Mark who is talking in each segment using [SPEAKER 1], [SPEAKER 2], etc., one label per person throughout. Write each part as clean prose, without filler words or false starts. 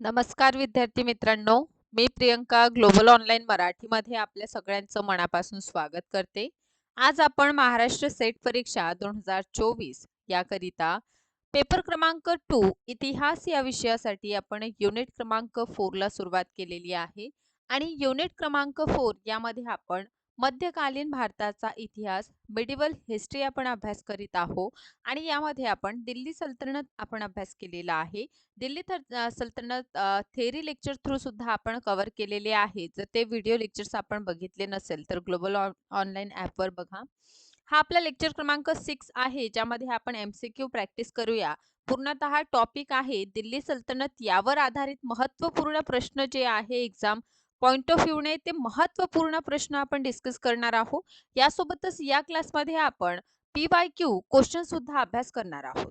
[SPEAKER 1] नमस्कार विद्यार्थी मित्रांनो, मी प्रियंका ग्लोबल ऑनलाईन मराठीमध्ये आपल्या सगळ्यांचं मनापासून स्वागत करते. आज आपण महाराष्ट्र सेट परीक्षा 2024 याकरिता पेपर क्रमांक 2 इतिहास या विषयासाठी आपण युनिट क्रमांक 4 ला सुरुवात केलेली आहे आणि युनिट क्रमांक 4 यामध्ये आपण मध्यकालीन भारताचा इतिहास मिडिवल हिस्ट्री आपण अभ्यास करीत आहोत आणि यामध्ये आपण दिल्ली सल्तनत आपण अभ्यास केलेला आहे. सल्तनत थेरी लेक्चर थ्रू सुद्धा आपण कव्हर केलेले आहे. जर ते व्हिडिओ लेक्चर्स आपण बघितले नसेल तर ग्लोबल ऑनलाईन ॲपवर बघा. हा आपला लेक्चर क्रमांक 6 आहे, ज्यामध्ये आपण MCQ प्रॅक्टिस करूया. पूर्णतः टॉपिक आहे दिल्ली सल्तनत यावर आधारित महत्त्वपूर्ण प्रश्न जे आहे एक्झाम पॉइंट ऑफ व्ह्यूने ते महत्त्वपूर्ण प्रश्न आपण डिस्कस करणार आहोत. यासोबतच या क्लासमध्ये आपण PYQ क्वेश्चन सुद्धा अभ्यास करणार आहोत.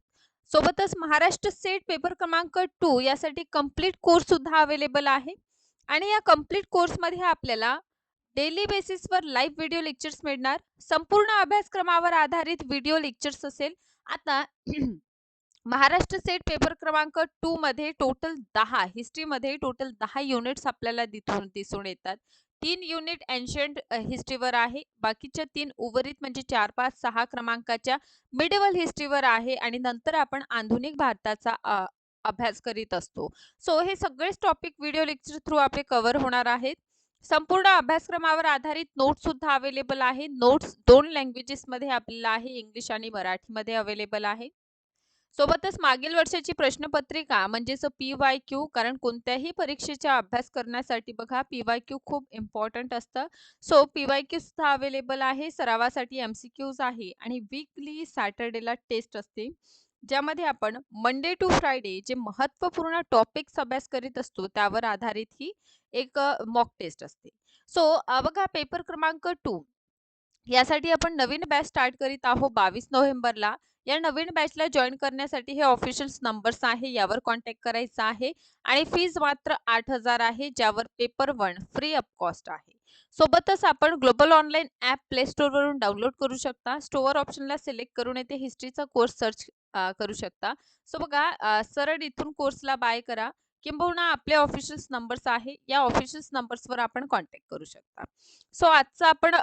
[SPEAKER 1] सोबतच महाराष्ट्र सेट पेपर क्रमांक 2 यासाठी कंप्लीट कोर्स सुद्धा अवेलेबल आहे आणि या कंप्लीट कोर्समध्ये आपल्याला डेली बेसिसवर लाईव्ह व्हिडिओ लेक्चर्स मिळणार. संपूर्ण अभ्यासक्रमावर आधारित व्हिडिओ लेक्चर्स असेल. आता महाराष्ट्र सेट पेपर क्रमांक 2 मध्ये टोटल 10, हिस्ट्रीमध्ये टोटल 10 युनिट्स आपल्याला दिसून येतात. 3 युनिट एन्शंट हिस्ट्रीवर आहे, बाकीच्या 3 उर्वरित म्हणजे 4, 5, 6 क्रमांकाच्या मिडिवल हिस्ट्रीवर आहे आणि नंतर आपण आधुनिक भारताचा अभ्यास करीत असतो. सो हे सगळेच टॉपिक व्हिडिओ लेक्चर थ्रू आपले कव्हर होणार आहेत. संपूर्ण अभ्यासक्रमावर आधारित नोट्स सुद्धा अवेलेबल आहे. नोट्स 2 लँग्वेजेस मध्ये आपल्याला आहे, इंग्लिश आणि मराठीमध्ये अवेलेबल आहे. सोबतच मागील वर्षाची प्रश्नपत्रिका म्हणजेच PYQ, कारण कोणत्याही परीक्षेचा अभ्यास करण्यासाठी बघा PYQ खूप इम्पॉर्टंट असतं. सो PYQ सुद्धा अवेलेबल आहे. सरावासाठी MCQs आहे आणि वीकली सॅटर्डेला टेस्ट असते, ज्यामध्ये आपण मंडे टू फ्रायडे जे महत्त्वपूर्ण टॉपिक्स अभ्यास करीत असतो त्यावर आधारित ही एक मॉक टेस्ट असते. सो बघा पेपर क्रमांक 2 यासाठी आपण नवीन बॅच स्टार्ट करीत आहोत 22 नोव्हेंबरला. या नवीन बॅचला जॉईन करण्यासाठी हे ऑफिशियल नंबर्स आहे, यावर कॉन्टॅक्ट करायचा आहे आणि फीज मात्र 8,000 आहे, ज्यावर पेपर 1 फ्री ऑफ कॉस्ट आहे. सोबतच आपण ग्लोबल ऑनलाईन ॲप प्ले स्टोअरवरून डाउनलोड करू शकता. स्टोअर ऑप्शनला सिलेक्ट करून येथे हिस्ट्रीचा कोर्स सर्च करू शकता. सो बघा सरळ इथून कोर्सला बाय करा किंबहुना आपले ऑफिशियल नंबर्स आहे, या ऑफिशियल नंबर्सवर आपण कॉन्टॅक्ट करू शकता. सो आजचा आपण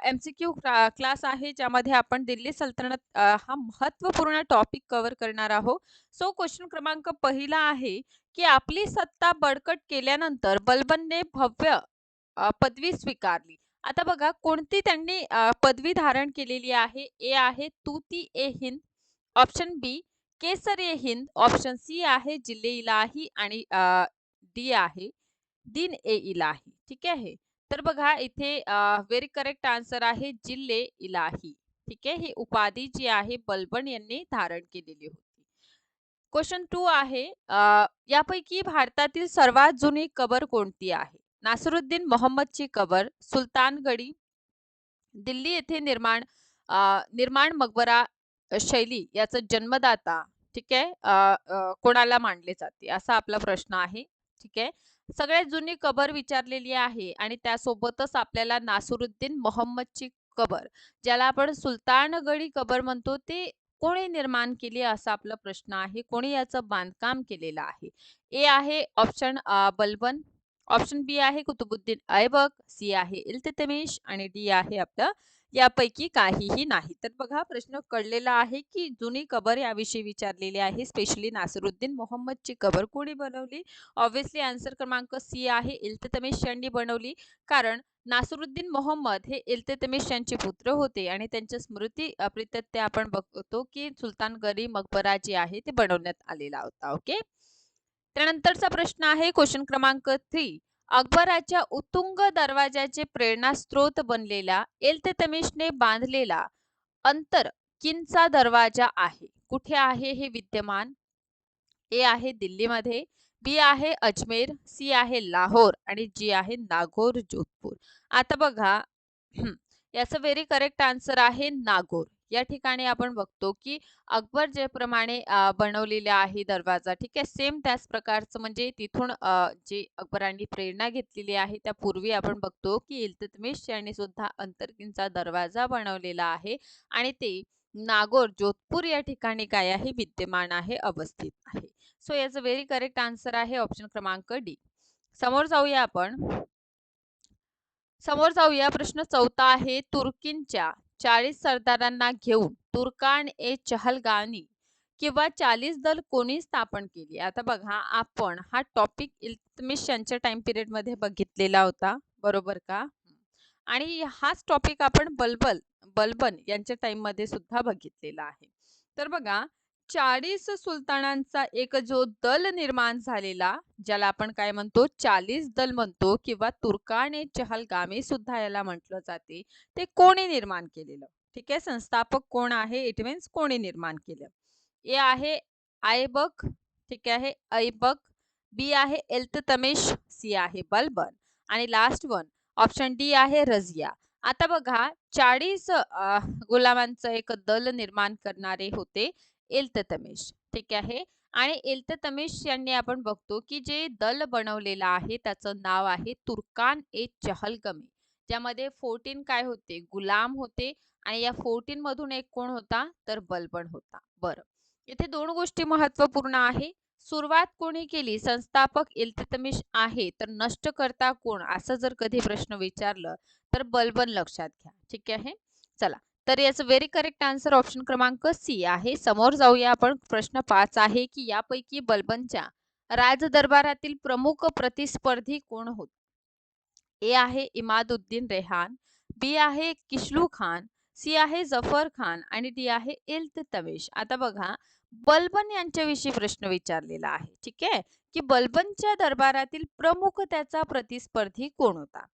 [SPEAKER 1] MCQ क्लास आहे, ज्यामध्ये आपण दिल्ली सल्तनत हा महत्त्वपूर्ण टॉपिक कव्हर करणार आहोत. सो क्वेश्चन क्रमांक पहिला आहे की आपली सत्ता बळकट केल्यानंतर बलबनने भव्य पदवी स्वीकारली. आता बघा कोणती त्यांनी पदवी धारण केलेली आहे. ए आहे तूती ए हिंद, ऑप्शन बी केसर ए हिंद, ऑप्शन सी आहे जिल्ले इलाही आणि डी आहे दिन ए इलाही. ठीक आहे. तर बघा इथे व्हेरी करेक्ट आन्सर आहे जिल्ले इलाही. ठीक आहे. ही उपाधी जी आहे बलबन यांनी धारण केलेली होती. क्वेश्चन 2 आहे यापैकी भारतातील सर्वात जुनी कबर कोणती आहे? नासरुद्दीन मोहम्मदची कबर, सुलतानगडी, दिल्ली येथे निर्माण मकबरा शैली याचा जन्मदाता ठीक आहे कोणाला मानले जाते, असा आपला प्रश्न आहे. ठीक आहे. सगळ्यात जुनी कबर विचारलेली आहे आणि त्यासोबतच आपल्याला नासरुद्दीन मोहम्मदची कबर, ज्याला आपण सुलतानगडी कबर म्हणतो, ते कोणी निर्माण केली असा आपला प्रश्न आहे. कोणी याचं बांधकाम केलेलं आहे? ए आहे ऑप्शन बलबन, ऑप्शन बी आहे कुतुबुद्दीन ऐबक, सी आहे इल्ततमिश आणि डी आहे आपलं यापैकी काहीही नाही. तर बघा प्रश्न कळलेला आहे की जुनी कबर याविषयी विचारलेली आहे. स्पेशली नासरुद्दीन मोहम्मदची कबर कोणी बनवली? ऑब्विसली आन्सर क्रमांक सी आहे इल्ततमिश यांनी बनवली, कारण नासरुद्दीन मोहम्मद हे इल्ततमिश यांचे पुत्र होते आणि त्यांच्या स्मृती प्रित्यर्थ आपण बघतो की सुलतानगडी मकबरा जे आहे ते बनवण्यात आलेला होता. ओके. त्यानंतरचा प्रश्न आहे क्वेश्चन क्रमांक 3. अकबराच्या उत्तुंग दरवाजाचे प्रेरणास्त्रोत बनलेला इल्ततमिशने बांधलेला अंतर किनचा दरवाजा आहे. कुठे आहे हे विद्यमान? ए आहे दिल्लीमध्ये, बी आहे अजमेर, सी आहे लाहोर आणि जी आहे नागौर जोधपूर. आता बघा याचं व्हेरी करेक्ट आन्सर आहे नागौर. या ठिकाणी आपण बघतो की अकबर जे प्रमाणे बनवलेले आहे दरवाजा, ठीक आहे, सेम त्याच प्रकारचं म्हणजे तिथून जे अकबरांनी प्रेरणा घेतलेली आहे त्यापूर्वी आपण बघतो की इल्ततमिश यांनी सुद्धा अंतर्किनचा दरवाजा बनवलेला आहे आणि ते नागौर जोधपूर या ठिकाणी काय आहे विद्यमान आहे, अवस्थित आहे. सो याचं व्हेरी करेक्ट आन्सर आहे ऑप्शन क्रमांक डी. समोर जाऊया आपण. समोर जाऊया. प्रश्न 4था आहे. तुर्कींच्या 40 सरदारांना घेऊन तुर्कान ए चहलगामी किंवा 40 दल कोणी स्थापन केली? आता बघा, आपण हा टॉपिक इल्तमिश यांच्या टाइम पिरियड मध्ये बघितलेला होता, बरोबर का? आणि हाच टॉपिक आपण बलबन यांच्या टाइम मध्ये सुद्धा बघितलेला आहे. तर बघा, 40 सुलतानांचा एक जो दल निर्माण झालेला, ज्याला आपण काय म्हणतो, 40 दल म्हणतो किंवा तुर्काने चहलगामी सुद्धा याला म्हटलं जाते, ते कोणी निर्माण केलेलं? ठीक आहे, संस्थापक कोण आहे? इट मीन्स कोणी निर्माण केलं? ए आहे आयबक, ठीक आहे, ऐबक. बी आहे इल्ततमिश. सी आहे बलबन. आणि लास्ट वन ऑप्शन डी आहे रजिया. आता बघा, 40 गुलामांचं एक दल निर्माण करणारे होते इल्ततमिश, ठीक आहे. आणि इल्ततमिश यांनी आपण बघतो की जे दल बनवलेलं आहे त्याचं नाव आहे तुर्कान ए चहलगमी, ज्यामध्ये 14 काय होते? गुलाम होते. आणि या 14 मधून एक कोण होता? तर बलबन होता. बरं, इथे दोन गोष्टी महत्वपूर्ण आहे. सुरुवात कोणी केली? संस्थापक इल्ततमिश आहे, तर नष्ट करता कोण? असं जर कधी प्रश्न विचारलं तर बलबन लक्षात घ्या, ठीक आहे. चला, तर याचं व्हेरी करेक्ट आन्सर ऑप्शन क्रमांक सी आहे. समोर जाऊया आपण. प्रश्न 5 आहे की यापैकी बलबनच्या राजदरबारातील प्रमुख प्रतिस्पर्धी कोण होते? ए आहे इमादुद्दीन रेहान, बी आहे किशलू खान, सी आहे जफर खान आणि डी आहे इल्ततमिश. आता बघा, बलबन यांच्याविषयी प्रश्न विचारलेला आहे, ठीक आहे, की बलबनच्या दरबारातील प्रमुख त्याचा प्रतिस्पर्धी कोण होता?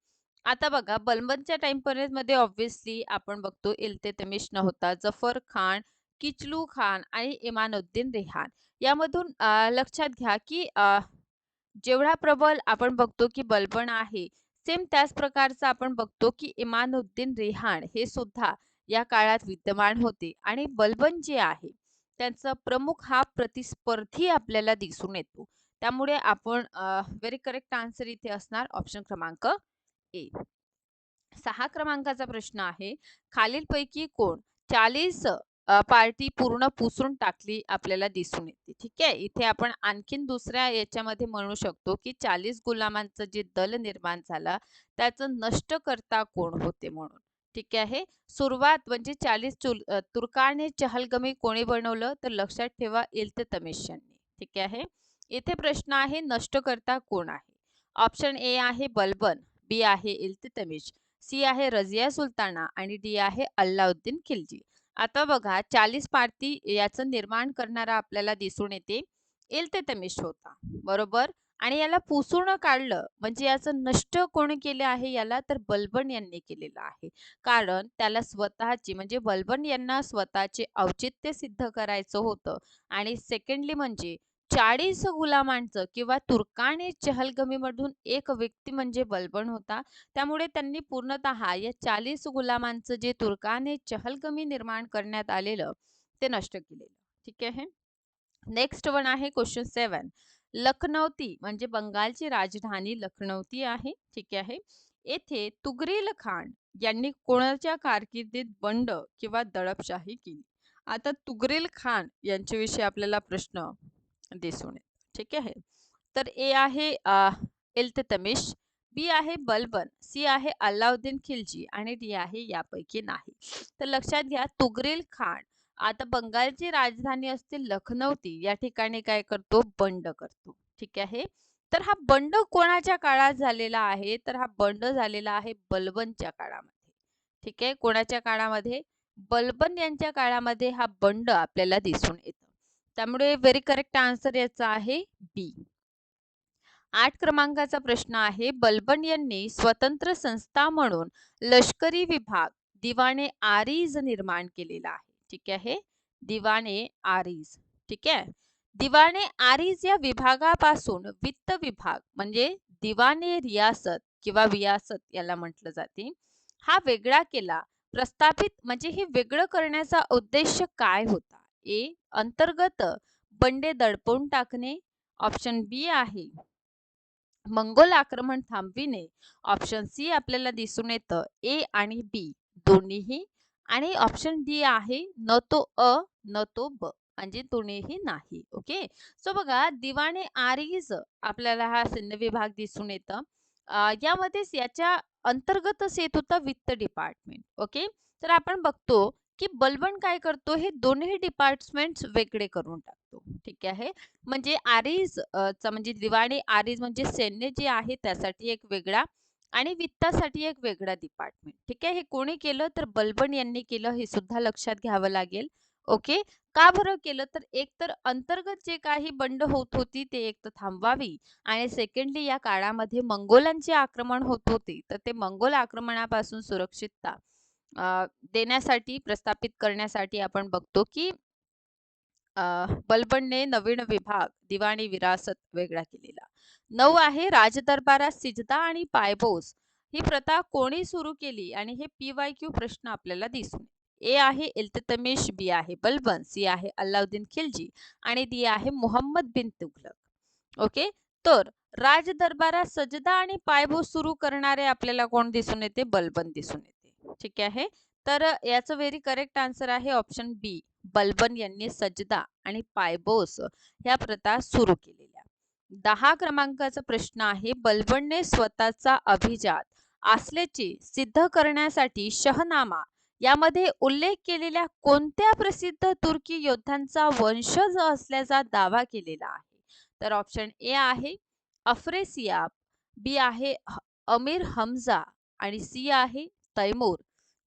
[SPEAKER 1] आता बघा, बलबनच्या टाइम पिरियड मध्ये ऑब्विसली आपण बघतो इल्ततमिश नव्हता, जफर खान, किचलू खान आणि इमानुद्दीन रेहान. यामधून लक्षात घ्या की जेवढा प्रबल आपण बघतो की बलबन आहे, सेम त्याच प्रकारचा आपण बघतो की इमानुद्दीन रेहान हे सुद्धा या काळात विद्यमान होते. आणि बलबन जे आहे त्यांचा प्रमुख हा प्रतिस्पर्धी आपल्याला दिसून येतो. त्यामुळे आपण व्हेरी करेक्ट आन्सर इथे असणार ऑप्शन क्रमांक ए. 6 क्रमांकाचा प्रश्न आहे. खालीलपैकी कोण 40 पार्टी पूर्ण पुसून टाकली आपल्याला दिसून येते, ठीक आहे. इथे आपण आणखीन दुसऱ्या याच्यामध्ये म्हणू शकतो की 40 गुलामांचं जे दल निर्माण झाला त्याचं नष्ट करता कोण होते म्हणून, ठीक आहे. सुरुवात म्हणजे 40 तुर्काने चहलगमी कोणी बनवलं? तर लक्षात ठेवा, इल्ततमिश यांनी, ठीक आहे. इथे प्रश्न आहे नष्ट करता कोण आहे? ऑप्शन ए आहे बलबन, बी आहे इल्ततमिश, सी आहे रजिया सुलताना आणि डी आहे अल्लाउद्दीन खिलजी. आता बघा, 40 पार्टी याचं निर्माण करणारा आपल्याला दिसून येते इल्ततमिश होता, बरोबर. आणि याला पुसून काढलं म्हणजे याचं नष्ट कोण केले आहे याला? तर बलबन यांनी केलेलं आहे. कारण त्याला स्वतःची म्हणजे बलबन यांना स्वतःचे औचित्य सिद्ध करायचं होतं. आणि सेकंडली म्हणजे 40 गुलामांचं किंवा तुर्काने चहलगमी मधून एक व्यक्ती म्हणजे बलबन होता. त्यामुळे त्यांनी पूर्णतः या 40 गुलामांचं जे तुर्काने चहलगमी निर्माण करण्यात आलेलं ते नष्ट केलेलं, ठीक आहे. नेक्स्ट वन आहे क्वेश्चन 7. लखनौती म्हणजे बंगालची राजधानी लखनौती आहे, ठीक आहे. येथे तुगरील खान यांनी कोणाच्या कारकिर्दीत बंड किंवा दडपशाही केली? आता तुगरील खान यांच्याविषयी आपल्याला प्रश्न दिसून येतो, ठीक आहे. तर ए आहे इल्ततमिश, बी आहे बलबन, सी आहे अल्लाउद्दीन खिलजी आणि डी आहे यापैकी नाही. तर लक्षात घ्या, तुगरील खान आता बंगालची राजधानी असते लखनौती या ठिकाणी काय करतो? बंड करतो, ठीक आहे. तर हा बंड कोणाच्या काळात झालेला आहे? तर हा बंड झालेला आहे बलबनच्या काळामध्ये, ठीक आहे. कोणाच्या काळामध्ये? बलबन यांच्या काळामध्ये हा बंड आपल्याला दिसून येतो. त्यामुळे व्हेरी करेक्ट आन्सर याचा आहे बी. 8 क्रमांकाचा प्रश्न आहे. बलबन यांनी स्वतंत्र संस्था म्हणून लष्करी विभाग दिवाणे आरीज निर्माण केलेला आहे, ठीक आहे. दिवाणे आरीज, ठीक आहे. दिवाणे आरीज या विभागापासून वित्त विभाग म्हणजे दिवाणे रियासत किंवा वियासत याला म्हटलं जाते, हा वेगळा केला. प्रस्थापित म्हणजे हे वेगळं करण्याचा उद्देश काय होता? ए अंतर्गत बंडे दडपून टाकणे, ऑप्शन बी आहे मंगोल आक्रमण थांबविणे, ऑप्शन सी आपल्याला दिसून येतं ए आणि बी दोन्हीही, आणि ऑप्शन डी आहे न तो अ न तो ब. म्हणजे दोन्हीही नाही. ओके. सो बघा दिवाणे आरीज आपल्याला हा सैन्य विभाग दिसून येतं. यामध्येच याच्या अंतर्गतच येत होतं वित्त डिपार्टमेंट. ओके. तर आपण बघतो की बलबन काय करतो हे दोन्ही डिपार्टमेंट्स वेगळे करून टाकतो. ठीक आहे. म्हणजे आरीज चा म्हणजे दिवाणी आरीज म्हणजे सैन्य जे आहे त्यासाठी एक वेगळा आणि वित्तासाठी एक वेगळा डिपार्टमेंट. ठीक आहे. हे कोणी केलं तर बलबन यांनी केलं हे सुद्धा लक्षात घ्यावं लागेल. ओके. का बरं केलं तर एक तर अंतर्गत जे काही बंड होत होती ते एक तर थांबवावी आणि सेकंडली या काळामध्ये मंगोलांचे आक्रमण होत होते तर ते मंगोल आक्रमणापासून सुरक्षितता देण्यासाठी प्रस्थापित करण्यासाठी आपण बघतो की बलबनने नवीन विभाग दिवाणी विरासत वेगळा केलेला. 9 आहे राजदरबारात सिजदा आणि पायबोस ही प्रथा कोणी सुरू केली आणि हे PYQ प्रश्न आपल्याला दिसून ए आहे इल्ततमिश, बी आहे बलबन, सी आहे अल्लाउद्दीन खिलजी आणि डी आहे मुहम्मद बिन तुघलक. ओके. तर राजदरबारात सजदा आणि पायबोस सुरू करणारे आपल्याला कोण दिसून येते? बलबन दिसून येते. ठीक आहे. तर याचं व्हेरी करेक्ट आन्सर आहे ऑप्शन बी. बलबन यांनी सजदा आणि पायबोस ह्या प्रथा सुरू केलेल्या. 10 क्रमांकाचा प्रश्न आहे बलबनने स्वतःचा अभिजात असल्याचे सिद्ध करण्यासाठी शहनामा यामध्ये उल्लेख केलेल्या कोणत्या प्रसिद्ध तुर्की योद्ध्यांचा वंशज असल्याचा दावा केलेला आहे? तर ऑप्शन ए आहे अफ्रेसियाब, बी आहे अमीर हमजा आणि सी आहे तैमूर,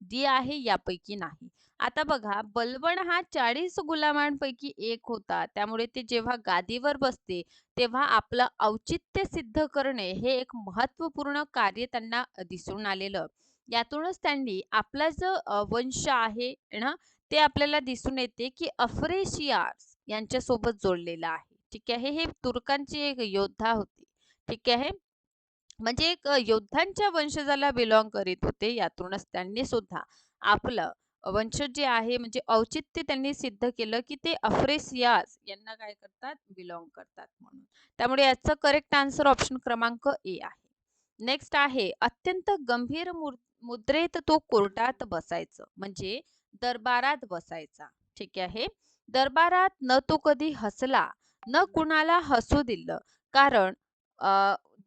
[SPEAKER 1] डी आहे यापैकी नाही. आता बघा बलबन हा 40 गुलामांपैकी एक होता. त्यामुळे ते जेव्हा गादीवर बसते तेव्हा आपलं औचित्य सिद्ध करणे हे एक महत्त्वपूर्ण कार्य त्यांना दिसून आलेलं. यातूनच त्यांनी आपला जो वंश आहे ना ते आपल्याला दिसून येते की अफ्रेशियास यांच्यासोबत जोडलेला आहे. ठीक आहे. हे तुर्कांचे एक योद्धा होते. ठीक आहे. म्हणजे एक योद्धांच्या वंशजाला बिलॉंग करीत होते. यातूनच त्यांनी सुद्धा आपलं वंशज जे आहे म्हणजे औचित्य त्यांनी सिद्ध केलं की ते अफ्रेसियास यांना काय करतात बिलॉंग करतात म्हणून. त्यामुळे याचं करेक्ट आन्सर ऑप्शन क्रमांक ए आहे. नेक्स्ट आहे अत्यंत गंभीर मुद्रेत तो कोर्टात बसायचं म्हणजे दरबारात बसायचा. ठीक आहे. दरबारात न तो कधी हसला न कुणाला हसू दिलं कारण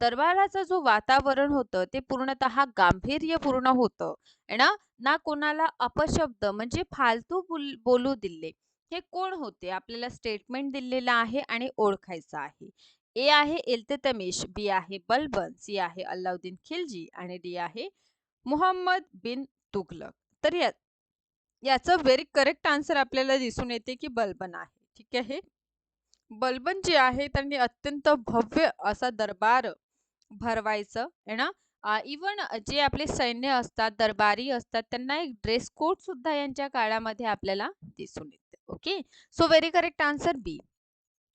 [SPEAKER 1] दरबाराचं जो वातावरण होतं ते पूर्णतः गांभीर्यपूर्ण होतं आहे ना. ना कोणाला अपशब्द म्हणजे फालतू बोलू दिले. हे कोण होते आपल्याला स्टेटमेंट दिलेलं आहे आणि ओळखायचं आहे. ए आहे इल्ततमिश, बी आहे बलबन, सी आहे अल्लाउद्दीन खिलजी आणि डी आहे मुहम्मद बिन तुघलक. तर याचं व्हेरी करेक्ट आन्सर आपल्याला दिसून येते की बलबन आहे. ठीक आहे. बलबन जे आहे त्यांनी अत्यंत भव्य असा दरबार भरवायचं आहे ना. इवन जे आपले सैन्य असतात दरबारी असतात त्यांना एक ड्रेस कोड सुद्धा यांच्या काळामध्ये आपल्याला दिसून येते. Okay. So very correct answer B.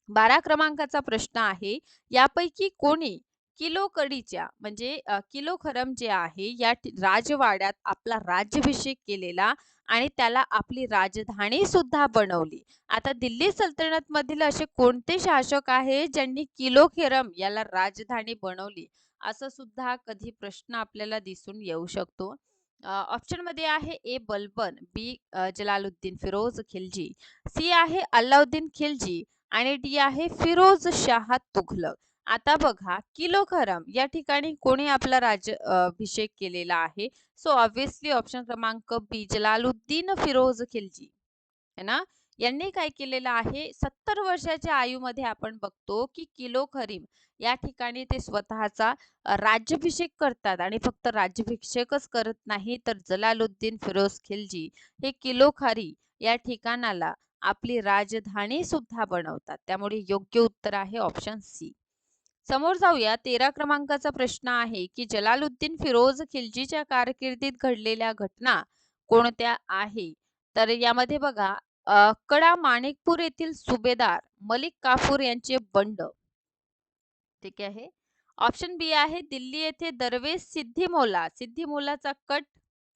[SPEAKER 1] 12 क्रमांकाचा प्रश्न आहे यापैकी कोणी किलोकडीच्या म्हणजे किलोखरम जे आहे या राजवाड्यात आपला राज्याभिषेक केलेला आणि त्याला आपली राजधानी सुद्धा बनवली. आता दिल्ली सल्तनत मधील असे कोणते शासक आहे ज्यांनी किलोखेरम याला राजधानी बनवली असं सुद्धा कधी प्रश्न आपल्याला दिसून येऊ शकतो. ऑप्शन मध्ये आहे ए बलबन, बी जलालुद्दीन फिरोज खिलजी, सी आहे अल्लाउद्दीन खिलजी आणि डी आहे फिरोज शाह तुघलक. आता बघा किलोखरम या ठिकाणी कोणी आपला अभिषेक केलेला आहे? सो ऑब्विसली ऑप्शन क्रमांक बी जलालुद्दीन फिरोज खिलजी है ना. यांनी काय केलेलं आहे 70 वर्षाच्या आयुमध्ये आपण बघतो की किलोखरीम या ठिकाणी ते स्वतःचा राज्याभिषेक करतात आणि फक्त राज्याभिषेकच करत नाही तर जलालुद्दीन फिरोज खिलजी हे किलोखारी या ठिकाणाला आपली राजधानी सुद्धा बनवतात. त्यामुळे योग्य उत्तर आहे ऑप्शन सी. समोर जाऊया 13 क्रमांकाचा प्रश्न आहे की जलालुद्दीन फिरोज खिलजीच्या कारकिर्दीत घडलेल्या घटना कोणत्या आहे? तर यामध्ये बघा कडा माणिकपूर येथील सुभेदार मलिक काफूर यांचे बंड. ठीक आहे. ऑप्शन बी आहे दिल्ली येथे दरवेश सिद्दीमोलाचा कट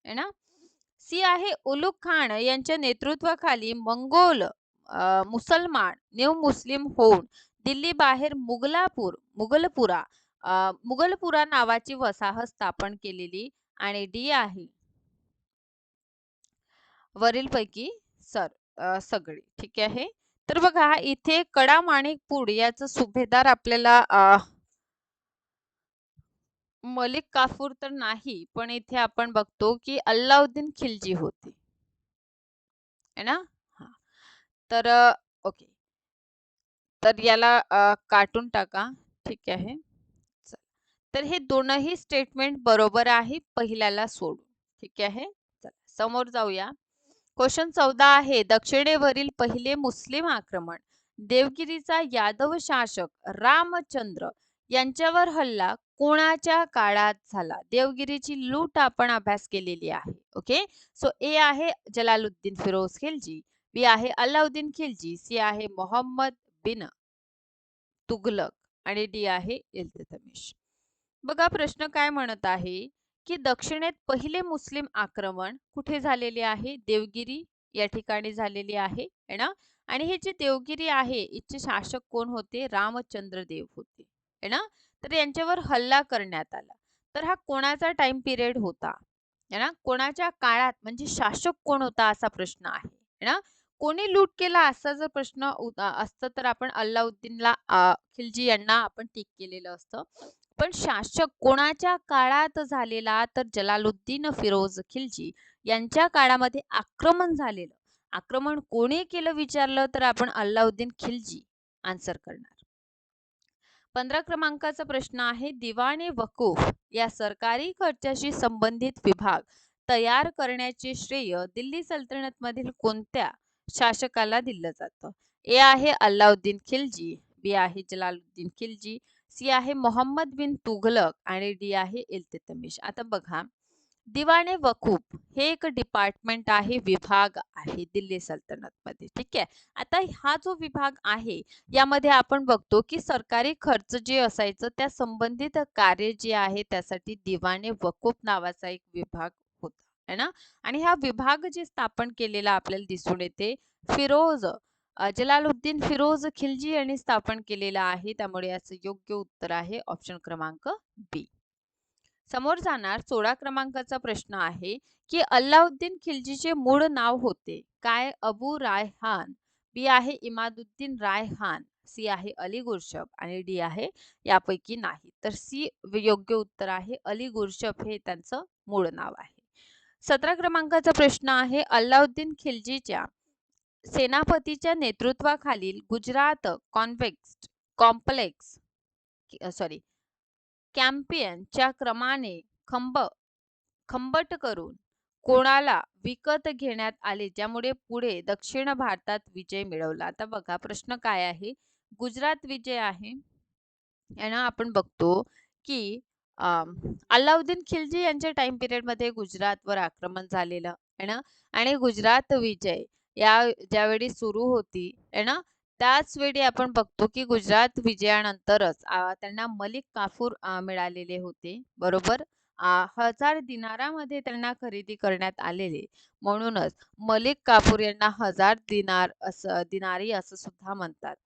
[SPEAKER 1] आहे ना. सी आहे उलुग खान यांच्या नेतृत्वाखाली मंगोल मुसलमान न्यू मुस्लिम होऊन दिल्ली बाहेर मुगलपुरा नावाची वसाहत स्थापन केलेली आणि डी आहे वरीलपैकी सगळी. ठीक आहे. तर बघा इथे कडा माणिकपूड याचा सुभेदार आपल्याला मलिक काफूर तर नाही, पण इथे आपण बघतो की अल्लाउद्दीन खिलजी होते, है ना? हा. तर ओके. तर याला काटून टाका. ठीक आहे. चल. तर हे दोनही स्टेटमेंट बरोबर आहे पहिल्याला सोडून. ठीक आहे. चला समोर जाऊया. क्वेश्चन 14 आहे. दक्षिणेवरील पहिले मुस्लिम आक्रमण देवगिरीचा यादव शासक रामचंद्र यांच्यावर हल्ला कोणाच्या काळात झाला? देवगिरीची लूट आपण अभ्यास केलेली आहे. ओके. सो ए आहे जलालुद्दीन फिरोज खिलजी, बी आहे अल्लाउद्दीन खिलजी, सी आहे मोहम्मद बिन तुघलक आणि डी आहे इल्तुतमिश. बघा प्रश्न काय म्हणत आहे की दक्षिणेत पहिले मुस्लिम आक्रमण कुठे झालेले आहे? देवगिरी या ठिकाणी झालेली आहे, है ना? आणि हे जे देवगिरी आहे इथचे शासक कोण होते? रामचंद्र देव होते, है ना? तर यांच्यावर हल्ला करण्यात आला. तर हा कोणाचा टाइम पिरियड होता, है ना? कोणाच्या काळात म्हणजे शासक कोण होता असा प्रश्न आहे, है ना? कोणी लूट केला असा जर प्रश्न असतं तर आपण अल्लाउद्दीनला खिलजी यांना आपण टिक केलेलं असतं. पण शासक कोणाच्या काळात झालेला? तर जलालुद्दीन फिरोज खिलजी यांच्या काळामध्ये आक्रमण झालेलं. आक्रमण कोणी केलं विचारलं तर आपण अल्लाउद्दीन खिलजी आन्सर करणार. 15 क्रमांकाचा प्रश्न आहे. दिवाणे वकूफ या सरकारी खर्चाशी संबंधित विभाग तयार करण्याचे श्रेय दिल्ली सल्तनत मधील कोणत्या शासकाला दिलं जातं? ए आहे अल्लाउद्दीन खिलजी, बी आहे जलालुद्दीन खिलजी, सी आहे मोहम्मद बिन तुघलक आणि डी आहे इल्तुतमिश. आता बघा दिवाणे वकूफ हे एक डिपार्टमेंट आहे, विभाग आहे दिल्ली सल्तनत मध्ये. ठीक आहे. आता हा जो विभाग आहे यामध्ये आपण बघतो की सरकारी खर्च जे असायचं त्या संबंधित कार्य जे आहे त्यासाठी दिवाणे वकूफ नावाचा एक विभाग होता, है ना? आणि हा विभाग जे स्थापन केलेला आपल्याला दिसून येते फिरोज जलालुद्दीन फिरोज खिलजी यांनी स्थापन केलेला आहे. त्यामुळे याचं योग्य उत्तर आहे ऑप्शन क्रमांक बी. समोर जाणार 16 क्रमांकाचा प्रश्न आहे की अल्लाउद्दीन खिलजीचे मूळ नाव होते काय? अबू रायहान, बी आहे इमादुद्दीन रायहान, सी आहे अली गुरशप आणि डी आहे यापैकी नाही. तर सी योग्य उत्तर आहे. अली गुरशप हे त्यांचं मूळ नाव आहे. 17 क्रमांकाचा प्रश्न आहे. अल्लाउद्दीन खिलजीच्या सेनापतीच्या नेतृत्वाखालील गुजरात कॉम्प्लेक्स सॉरी कॅम्पियनच्या क्रमाने खंबट करून कोणाला विकत घेण्यात आले ज्यामुळे पुढे दक्षिण भारतात विजय मिळवला? आता बघा प्रश्न काय आहे. गुजरात विजय आहे यांना आपण बघतो की अल्लाउद्दीन खिलजी यांच्या टाइम पिरियड मध्ये गुजरातवर आक्रमण झालेलं आहे ना. आणि गुजरात विजय या ज्यावेळी सुरू होती आहे ना त्याच वेळी आपण बघतो की गुजरात विजयानंतरच त्यांना मलिक काफूर मिळालेले होते, बरोबर. 1000 दिनारामध्ये त्यांना खरेदी करण्यात आलेले, म्हणूनच मलिक काफूर यांना 1000 दिनारी असं सुद्धा म्हणतात.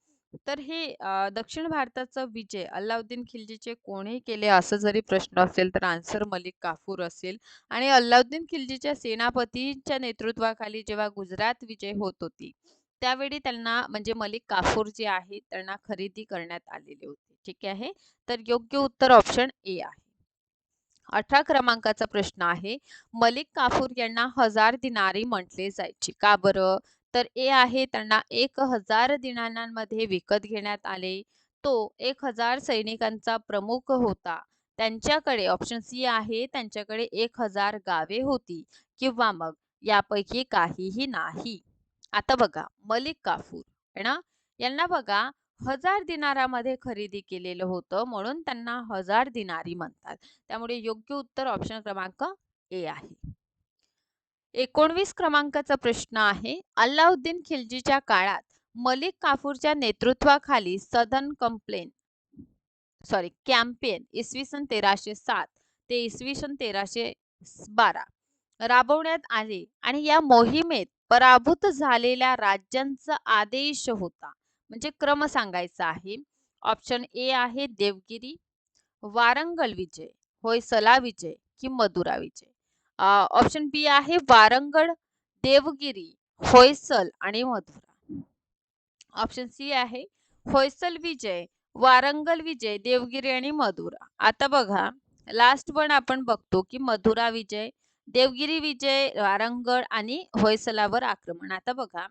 [SPEAKER 1] तर हे दक्षिण भारताचा विजय अल्लाउद्दीन खिलजीचे कोणी केले असं जरी प्रश्न असेल तर आन्सर मलिक काफूर असेल. आणि अल्लाउद्दीन खिलजीच्या सेनापतींच्या नेतृत्वाखाली जेव्हा गुजरात विजय होत होती त्यावेळी त्यांना म्हणजे मलिक काफूर जे आहे त्यांना खरेदी करण्यात आलेले होते. ठीक आहे. तर योग्य उत्तर ऑप्शन ए आहे. 18 क्रमांकाचा प्रश्न आहे. मलिक काफूर यांना 1000 दिनारी म्हटले जायचे का बरं? तर ए आहे त्यांना 1000 दिनारांमध्ये विकत घेण्यात आले. तो 1000 सैनिकांचा प्रमुख होता. त्यांच्याकडे ऑप्शन सी आहे त्यांच्याकडे 1000 गावे होती किंवा मग यापैकी काहीही नाही. आता बघा मलिक काफूर है ना यांना बघा 1000 दिनारामध्ये खरेदी केलेलं होतं म्हणून त्यांना 1000 दिनारी म्हणतात. त्यामुळे योग्य उत्तर ऑप्शन क्रमांक ए आहे. 19 क्रमांकाचा प्रश्न आहे. अल्लाउद्दीन खिलजीच्या काळात मलिक काफूरच्या नेतृत्वाखाली सदर्न कॅम्पेन इसवी सन 1307 ते इसवी सन 1312 राबवण्यात आले आणि या मोहिमेत पराभूत झालेल्या राज्यांचा आदेश होता. म्हणजे क्रम सांगायचा आहे. ऑप्शन ए आहे देवगिरी, वारंगल विजय, होयसला विजय की मदुरा विजय. ऑप्शन बी आहे वारंगळ, देवगिरी, होयसल आणि मथुरा. ऑप्शन सी आहे होयसल विजय, वारंगल विजय, देवगिरी आणि मधुरा. आता बघा लास्ट वन आपण बघतो की मधुरा विजय, देवगिरी विजय, वारंगळ आणि होयसलावर आक्रमण. आता बघा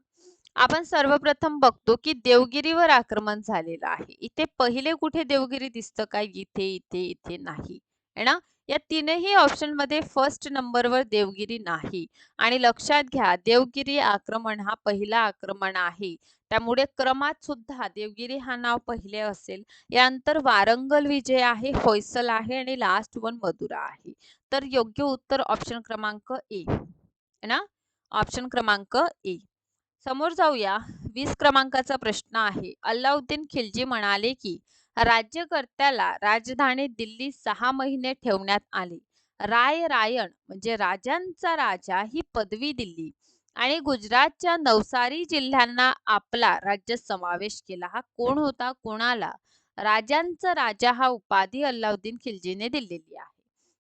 [SPEAKER 1] आपण सर्वप्रथम बघतो की देवगिरीवर आक्रमण झालेलं आहे. इथे पहिले कुठे देवगिरी दिसतं काय? इथे नाही है ना. या तीनही ऑप्शन मध्ये फर्स्ट नंबरवर देवगिरी नाही. आणि लक्षात घ्या देवगिरी आक्रमण हा पहिला आक्रमण आहे. त्यामुळे क्रमात सुद्धा देवगिरी हा नाव पहिले असेल. यानंतर वारंगल विजय आहे, होयसल आहे आणि लास्ट वन मधुरा आहे. तर योग्य उत्तर ऑप्शन क्रमांक ए है ना. ऑप्शन क्रमांक ए. समोर जाऊया. 20 क्रमांकाचा प्रश्न आहे. अल्लाउद्दीन खिलजी म्हणाले की राज्यकर्त्याला राजधानी दिल्ली 6 महिने ठेवण्यात आले. रायरायण म्हणजे राजांचा राजा ही पदवी दिली आणि गुजरातच्या नवसारी जिल्ह्यांना आपला राज्यात समावेश केला. हा कोण होता? कोणाला? राजांचा राजा हा उपाधी अल्लाउद्दीन खिलजीने दिलेली आहे.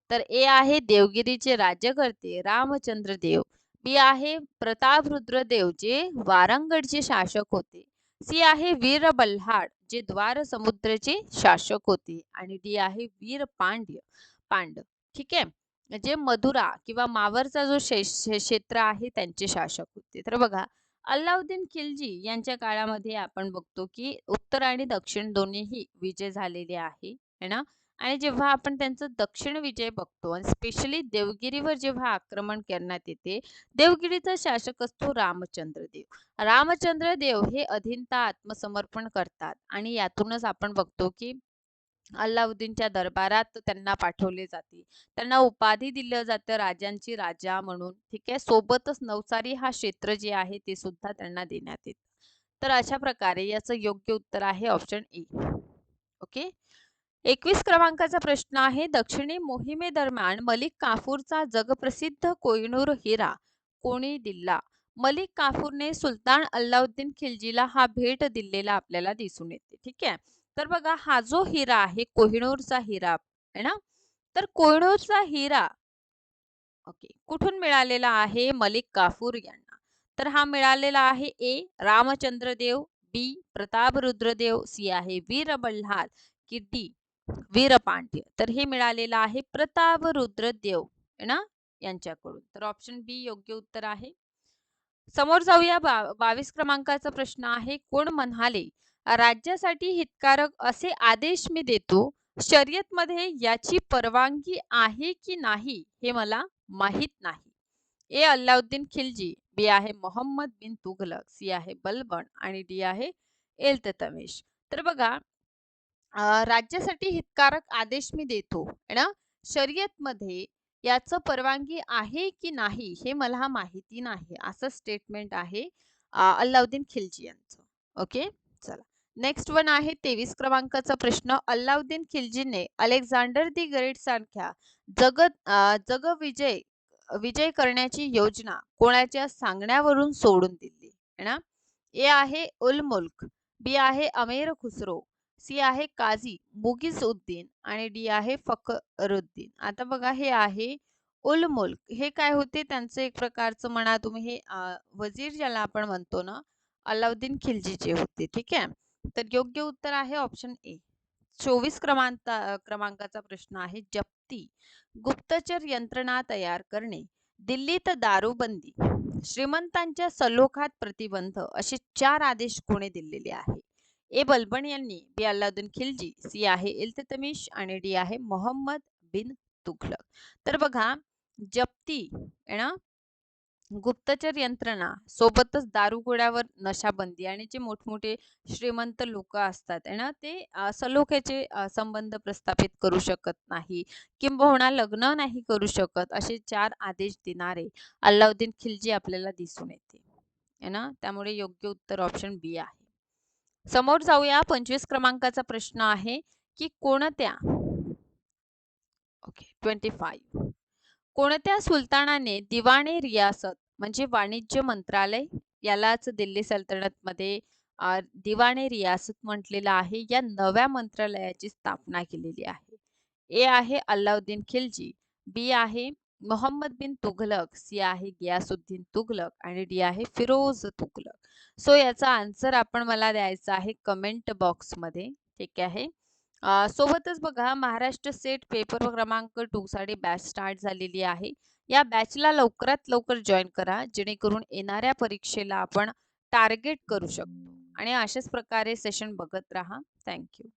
[SPEAKER 1] तर ए आहे देवगिरीचे राज्यकर्ते रामचंद्र देव. बी आहे प्रतापरुद्र देव जे वारंगडचे शासक होते. सी आहे वीर बल्हाळ जे द्वार समुद्रचे शासक होते आणि डी आहे वीर पांड. ठीक आहे. जे मधुरा किंवा मावरचा जो क्षेत्र आहे त्यांचे शासक होते. तर बघा अल्लाउद्दीन खिलजी यांच्या काळामध्ये आपण बघतो की उत्तर आणि दक्षिण दोन्हीही विजय झालेले आहे है ना. आणि जेव्हा आपण त्यांचं दक्षिण विजय बघतो आणि स्पेशली देवगिरीवर जेव्हा आक्रमण करण्यात येते, देवगिरीचा शासक असतो रामचंद्र देव. रामचंद्र देव हे अधीनता आत्मसमर्पण करतात आणि यातूनच आपण बघतो की अल्लाउद्दीनच्या दरबारात त्यांना पाठवले जाते. त्यांना उपाधी दिलं जातं राजांची राजा म्हणून. ठीक आहे. सोबतच नवसारी हा क्षेत्र जे आहे ते सुद्धा त्यांना देण्यात येतं. तर अशा प्रकारे याचं योग्य उत्तर आहे ऑप्शन ए. ओके. 21 क्रमांकाचा प्रश्न आहे. दक्षिणी मोहिमेदरम्यान मलिक काफूरचा जगप्रसिद्ध कोहिनूर हिरा कोणी दिला? मलिक काफूरने सुलतान अल्लाउद्दीन खिलजीला हा भेट दिलेला आपल्याला दिसून येते. ठीक आहे. तर बघा हा जो हिरा आहे कोहिनूरचा हिरा आहे ना. तर कोहिनूरचा हिरा ओके कुठून मिळालेला आहे मलिक काफूर यांना? तर हा मिळालेला आहे ए रामचंद्र देव, बी प्रतापरुद्रदेव, सी आहे वीर बल्हार की डी वीरपांड्य. तर हे मिळालेलं आहे प्रतापरुद्रदेव है ना यांच्याकडून. तर ऑप्शन बी योग्य उत्तर आहे. समोर जाऊया. 22 क्रमांकाचा प्रश्न आहे. कोण म्हणाले राज्यासाठी हितकारक असे आदेश मी देतो, शर्यतमध्ये याची परवानगी आहे की नाही हे मला माहित नाही? ए अल्लाउद्दीन खिलजी, बी आहे मोहम्मद बिन तुघलक, सी आहे बलबन आणि डी आहे इल्ततमिश. तर बघा राज्यासाठी हितकारक आदेश मी देतो है ना. शर्यतमध्ये याचं परवानगी आहे की नाही हे मला माहिती नाही असं स्टेटमेंट आहे अल्लाउद्दीन खिलजी यांचं. ओके. चला नेक्स्ट वन आहे 23 क्रमांकाचा प्रश्न. अल्लाउद्दीन खिलजीने अलेक्झांडर दी ग्रेट सारख्या जगविजय विजय करण्याची योजना कोणाच्या सांगण्यावरून सोडून दिली है ना. ए आहे उल मुल्क, बी आहे अमीर खुसरो, सी आहे काझी मुगिझउद्दीन आणि डी आहे फखरुद्दीन. आता बघा हे आहे उल मुल्क. हे काय होते? त्यांचं एक प्रकारचं म्हणा तुम्ही हे वजीर ज्याला आपण म्हणतो ना अलाउद्दीन खिलजीचे होते. ठीक आहे. तर योग्य उत्तर आहे ऑप्शन ए. 24 क्रमांकाचा प्रश्न आहे. जप्ती, गुप्तचर यंत्रणा तयार करणे, दिल्लीत दारूबंदी, श्रीमंतांच्या सलोख्यात प्रतिबंध असे 4 आदेश कोणी दिलेले आहे? ए बलबन यांनी, बी अल्लाउद्दीन खिलजी, सी आहे इल्ततमिश आणि डी आहे मोहम्मद बिन तुघलक. तर बघा जप्ती आहे ना, गुप्तचर यंत्रणा सोबतच दारुगोळ्यावर नशाबंदी आणि जे मोठमोठे श्रीमंत लोक असतात आहे ना ते सलोख्याचे संबंध प्रस्थापित करू शकत नाही किंबहुना लग्न नाही करू शकत असे 4 आदेश देणारे अल्लाउद्दीन खिलजी आपल्याला दिसून येते है ना. त्यामुळे योग्य उत्तर ऑप्शन बी आहे. समोर जाऊया. 25 क्रमांकाचा प्रश्न आहे की कोणत्या ओके 25 कोणत्या सुलतानाने दिवाणे रियासत म्हणजे वाणिज्य मंत्रालय यालाच दिल्ली सल्तनतमध्ये दिवाणे रियासत म्हटलेलं आहे या नव्या मंत्रालयाची स्थापना केलेली आहे? ए आहे अल्लाउद्दीन खिलजी, बी आहे मोहम्मद बिन तुघलक, सी आहे गियासुद्दीन तुघलक आणि डी आहे फिरोज तुघलक. सो याचा आन्सर आपण मला द्यायचा आहे कमेंट बॉक्समध्ये. ठीक आहे. सोबतच बघा महाराष्ट्र सेट पेपर क्रमांक 2 साठी बॅच स्टार्ट झालेली आहे. या बॅचला लवकरात लवकर जॉईन करा जेणेकरून येणाऱ्या परीक्षेला आपण टार्गेट करू शकतो आणि अशाच प्रकारे सेशन बघत राहा. थँक्यू.